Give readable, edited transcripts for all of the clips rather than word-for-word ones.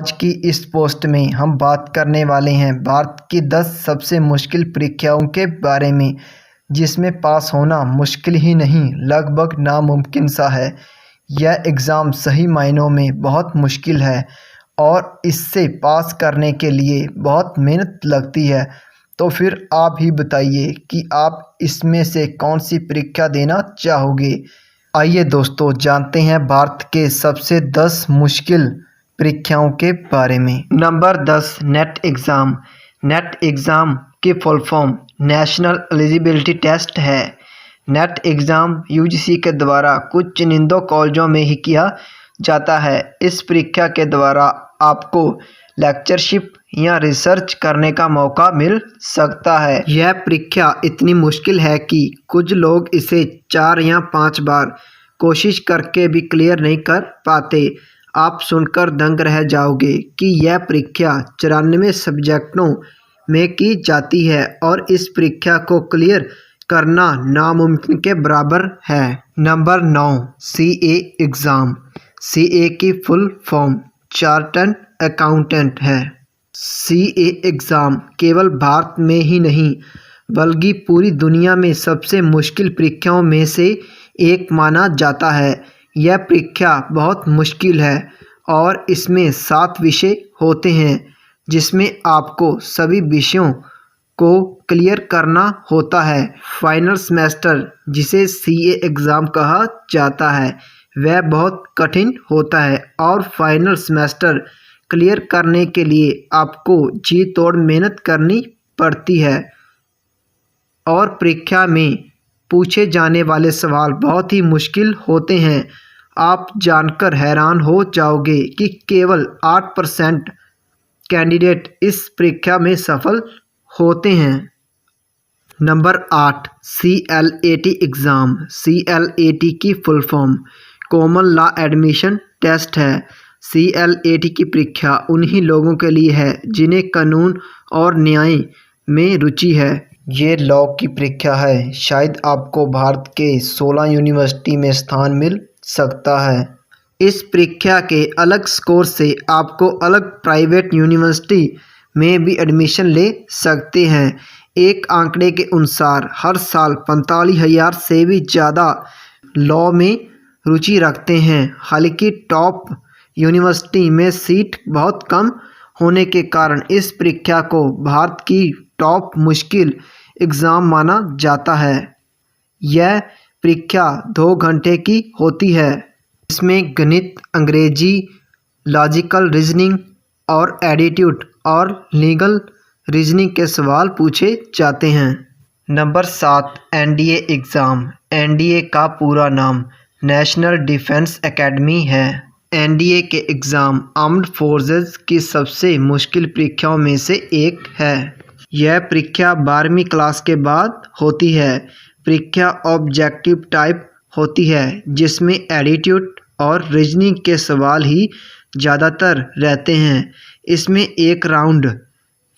आज की इस पोस्ट में हम बात करने वाले हैं भारत की 10 सबसे मुश्किल परीक्षाओं के बारे में, जिसमें पास होना मुश्किल ही नहीं लगभग नामुमकिन सा है। यह एग्ज़ाम सही मायनों में बहुत मुश्किल है और इससे पास करने के लिए बहुत मेहनत लगती है। तो फिर आप ही बताइए कि आप इसमें से कौन सी परीक्षा देना चाहोगे। आइए दोस्तों, जानते हैं भारत के सबसे 10 मुश्किल परीक्षाओं के बारे में। Number 10, NET exam. NET exam की full form national eligibility test है। नेट एग्ज़ाम यूजीसी के द्वारा कुछ चुनिंदा कॉलेजों में ही किया जाता है। इस परीक्षा के द्वारा आपको लेक्चरशिप या रिसर्च करने का मौका मिल सकता है। यह परीक्षा इतनी मुश्किल है कि कुछ लोग इसे 4 या 5 बार कोशिश करके भी क्लियर नहीं कर पाते। आप सुनकर दंग रह जाओगे कि यह परीक्षा 94 सब्जेक्टों में की जाती है और इस परीक्षा को क्लियर करना नामुमकिन के बराबर है। Number 9, CA exam. सीए की फुल फॉर्म चार्टर्ड अकाउंटेंट है। सीए एग्ज़ाम केवल भारत में ही नहीं बल्कि पूरी दुनिया में सबसे मुश्किल परीक्षाओं में से एक माना जाता है। यह परीक्षा बहुत मुश्किल है और इसमें 7 विषय होते हैं, जिसमें आपको सभी विषयों को क्लियर करना होता है। फाइनल सेमेस्टर, जिसे सीए एग्ज़ाम कहा जाता है, वह बहुत कठिन होता है और फाइनल सेमेस्टर क्लियर करने के लिए आपको जी तोड़ मेहनत करनी पड़ती है और परीक्षा में पूछे जाने वाले सवाल बहुत ही मुश्किल होते हैं। आप जानकर हैरान हो जाओगे कि केवल 8% कैंडिडेट इस परीक्षा में सफल होते हैं। Number 8, CLAT exam. CLAT की full form common law admission test है। CLAT की परीक्षा उन्हीं लोगों के लिए है जिन्हें कानून और न्याय में रुचि है। ये लॉ की परीक्षा है। शायद आपको भारत के 16 यूनिवर्सिटी में स्थान मिल सकता है। इस परीक्षा के अलग स्कोर से आपको अलग प्राइवेट यूनिवर्सिटी में भी एडमिशन ले सकते हैं। एक आंकड़े के अनुसार हर साल 45,000 से भी ज़्यादा लॉ में रुचि रखते हैं। हालांकि टॉप यूनिवर्सिटी में सीट बहुत कम होने के कारण इस परीक्षा को भारत की टॉप मुश्किल एग्ज़ाम माना जाता है। यह परीक्षा 2 घंटे की होती है। इसमें गणित, अंग्रेजी, लॉजिकल रीजनिंग और एप्टीट्यूड और लीगल रीजनिंग के सवाल पूछे जाते हैं। Number 7, NDA exam. एनडीए का पूरा नाम नेशनल डिफेंस एकेडमी है। एनडीए के एग्ज़ाम आर्म्ड फोर्सेस की सबसे मुश्किल परीक्षाओं में से एक है। यह परीक्षा 12वीं क्लास के बाद होती है। परीक्षा ऑब्जेक्टिव टाइप होती है, जिसमें एप्टीट्यूड और रीजनिंग के सवाल ही ज़्यादातर रहते हैं। इसमें एक राउंड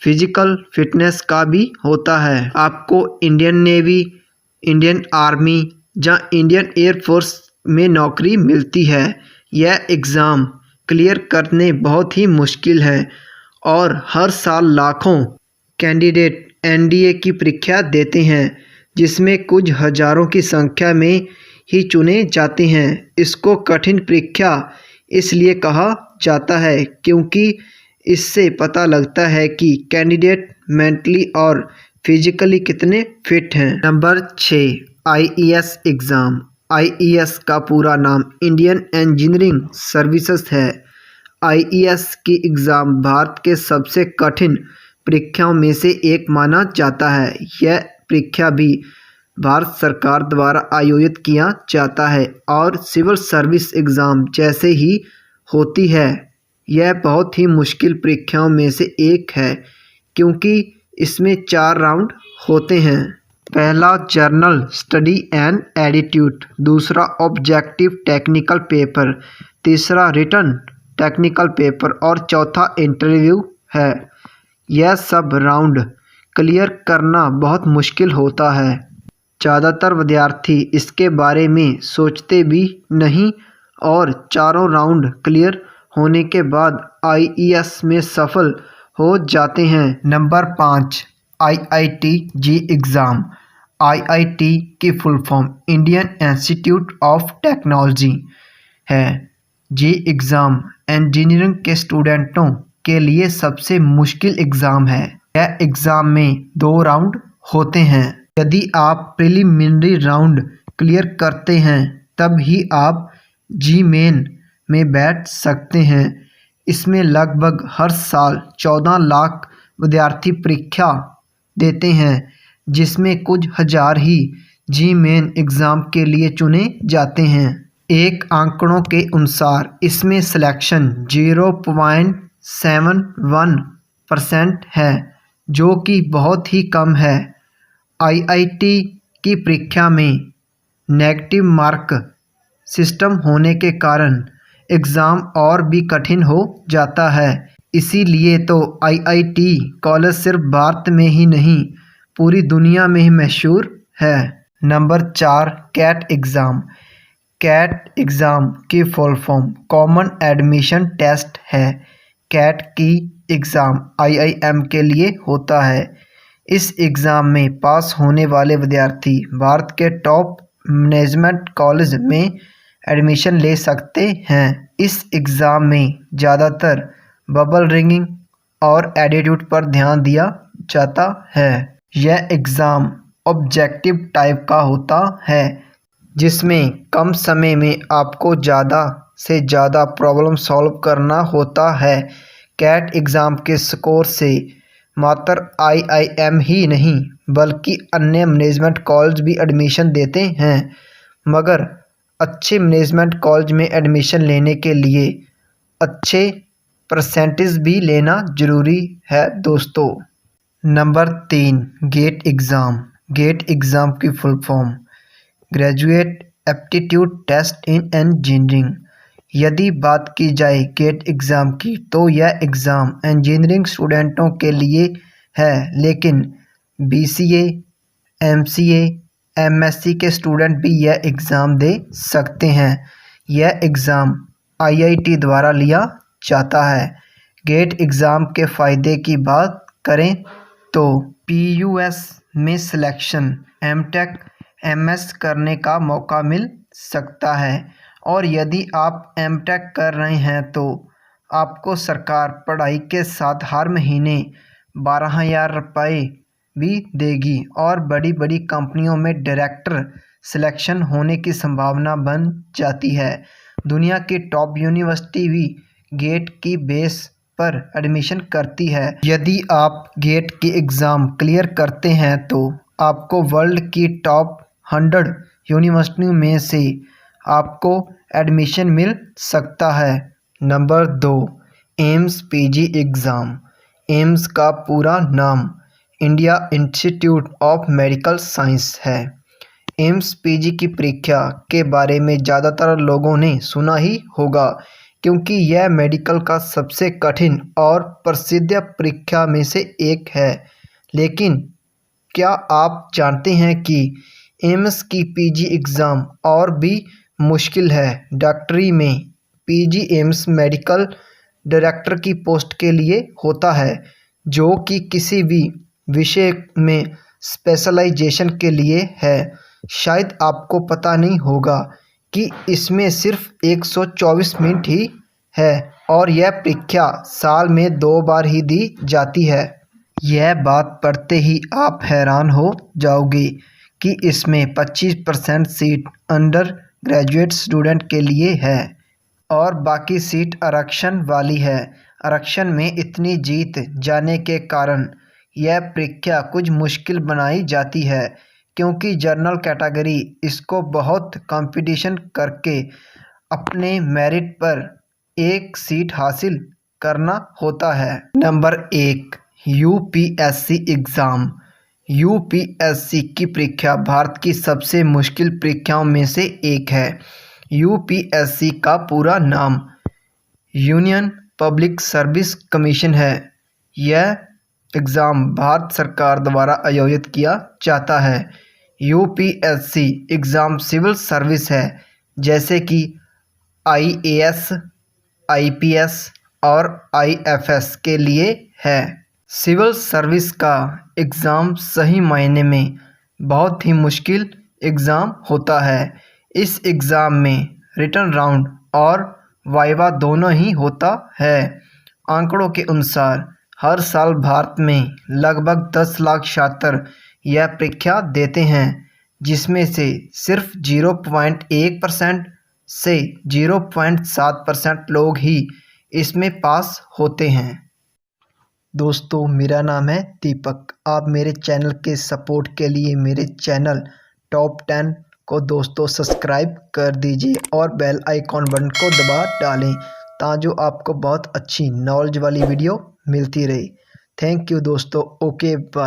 फिजिकल फिटनेस का भी होता है। आपको इंडियन नेवी, इंडियन आर्मी या इंडियन एयरफोर्स में नौकरी मिलती है। यह एग्ज़ाम क्लियर करने बहुत ही मुश्किल है और हर साल लाखों कैंडिडेट एनडीए की परीक्षा देते हैं, जिसमें कुछ हज़ारों की संख्या में ही चुने जाते हैं। इसको कठिन परीक्षा इसलिए कहा जाता है क्योंकि इससे पता लगता है कि कैंडिडेट मेंटली और फिजिकली कितने फिट हैं। Number 6, IES exam. आईईएस का पूरा नाम इंडियन इंजीनियरिंग सर्विसेज है। आईईएस की एग्ज़ाम भारत के सबसे कठिन परीक्षाओं में से एक माना जाता है। यह परीक्षा भी भारत सरकार द्वारा आयोजित किया जाता है और सिविल सर्विस एग्ज़ाम जैसे ही होती है। यह बहुत ही मुश्किल परीक्षाओं में से एक है क्योंकि इसमें 4 राउंड होते हैं। पहला जर्नल स्टडी एंड एप्टीट्यूड, दूसरा ऑब्जेक्टिव टेक्निकल पेपर, तीसरा रिटन टेक्निकल पेपर और चौथा इंटरव्यू है। यह सब राउंड क्लियर करना बहुत मुश्किल होता है। ज़्यादातर विद्यार्थी इसके बारे में सोचते भी नहीं और चारों राउंड क्लियर होने के बाद आईईएस में सफल हो जाते हैं। Number 5, IIT JEE exam. IIT की full form Indian institute of technology है। जी एग्ज़ाम इंजीनियरिंग के स्टूडेंटों के लिए सबसे मुश्किल एग्ज़ाम है। यह एग्ज़ाम में 2 राउंड होते हैं। यदि आप प्रिलिमिनरी राउंड क्लियर करते हैं तब ही आप जी मेन में बैठ सकते हैं। इसमें लगभग हर साल 14 लाख विद्यार्थी परीक्षा देते हैं, जिसमें कुछ हजार ही जी मेन एग्ज़ाम के लिए चुने जाते हैं। एक आंकड़ों के अनुसार इसमें सिलेक्शन 0.71% है, जो कि बहुत ही कम है। आईआईटी की परीक्षा में नेगेटिव मार्क सिस्टम होने के कारण एग्ज़ाम और भी कठिन हो जाता है। इसीलिए तो आईआईटी कॉलेज सिर्फ भारत में ही नहीं, पूरी दुनिया में ही मशहूर है। Number 4, CAT exam. CAT exam की full form common admission test है। कैट की एग्ज़ाम आईआईएम के लिए होता है। इस एग्ज़ाम में पास होने वाले विद्यार्थी भारत के टॉप मैनेजमेंट कॉलेज में एडमिशन ले सकते हैं। इस एग्ज़ाम में ज़्यादातर बबल रिंगिंग और एटीट्यूड पर ध्यान दिया जाता है। यह एग्ज़ाम ऑब्जेक्टिव टाइप का होता है, जिसमें कम समय में आपको ज़्यादा से ज़्यादा प्रॉब्लम सॉल्व करना होता है। कैट एग्ज़ाम के स्कोर से मात्र आईआईएम ही नहीं बल्कि अन्य मैनेजमेंट कॉलेज भी एडमिशन देते हैं, मगर अच्छे मैनेजमेंट कॉलेज में एडमिशन लेने के लिए अच्छे परसेंटेज भी लेना ज़रूरी है दोस्तों। Number 3, GATE exam. GATE exam की full form graduate aptitude test in engineering. यदि बात की जाए गेट एग्ज़ाम की तो यह एग्ज़ाम इंजीनियरिंग स्टूडेंटों के लिए है, लेकिन बीसीए, एमसीए, एमएससी के स्टूडेंट भी यह एग्ज़ाम दे सकते हैं। यह एग्ज़ाम आईआईटी द्वारा लिया जाता है। गेट एग्ज़ाम के फ़ायदे की बात करें तो पीयूएस में सिलेक्शन एमटेक, एमएस करने का मौका मिल सकता है, और यदि आप एमटेक कर रहे हैं तो आपको सरकार पढ़ाई के साथ हर महीने 12,000 रुपये भी देगी, और बड़ी बड़ी कंपनियों में डायरेक्टर सिलेक्शन होने की संभावना बन जाती है। दुनिया की टॉप यूनिवर्सिटी भी गेट की बेस पर एडमिशन करती है। यदि आप गेट की एग्ज़ाम क्लियर करते हैं तो आपको वर्ल्ड की टॉप 100 यूनिवर्सिटियों में से आपको एडमिशन मिल सकता है। Number 2, AIIMS PG exam. AIIMS का पूरा नाम India institute of medical science है। एम्स पीजी की परीक्षा के बारे में ज़्यादातर लोगों ने सुना ही होगा, क्योंकि यह मेडिकल का सबसे कठिन और प्रसिद्ध परीक्षा में से एक है। लेकिन क्या आप जानते हैं कि एम्स की पीजी एग्ज़ाम और भी मुश्किल है? डॉक्टरी में पीजी एम्स मेडिकल डायरेक्टर की पोस्ट के लिए होता है, जो कि किसी भी विषय में स्पेशलाइजेशन के लिए है। शायद आपको पता नहीं होगा कि इसमें सिर्फ 124 मिनट ही है, और यह परीक्षा साल में 2 बार ही दी जाती है। यह बात पढ़ते ही आप हैरान हो जाओगे कि इसमें 25% सीट अंडर ग्रेजुएट स्टूडेंट के लिए है और बाकी सीट आरक्षण वाली है। आरक्षण में इतनी जीत जाने के कारण यह परीक्षा कुछ मुश्किल बनाई जाती है, क्योंकि जनरल कैटेगरी इसको बहुत कंपटीशन करके अपने मेरिट पर एक सीट हासिल करना होता है। Number 1, UPSC exam. यूपीएससी की परीक्षा भारत की सबसे मुश्किल परीक्षाओं में से एक है। यूपीएससी का पूरा नाम यूनियन पब्लिक सर्विस कमीशन है। यह एग्ज़ाम भारत सरकार द्वारा आयोजित किया जाता है। यूपीएससी एग्ज़ाम सिविल सर्विस है, जैसे कि आईएएस, आईपीएस और आईएफएस के लिए है। सिविल सर्विस का एग्ज़ाम सही मायने में बहुत ही मुश्किल एग्ज़ाम होता है। इस एग्ज़ाम में रिटन राउंड और वाइवा दोनों ही होता है। आंकड़ों के अनुसार हर साल भारत में लगभग 10 लाख छात्र यह परीक्षा देते हैं, जिसमें से सिर्फ 0.1% से 0.7% लोग ही इसमें पास होते हैं। दोस्तों, मेरा नाम है दीपक। आप मेरे चैनल के सपोर्ट के लिए मेरे चैनल टॉप 10 को दोस्तों सब्सक्राइब कर दीजिए और बेल आइकॉन बटन को दबा डालें ताकि आपको बहुत अच्छी नॉलेज वाली वीडियो मिलती रहे। थैंक यू दोस्तों। Okay bye.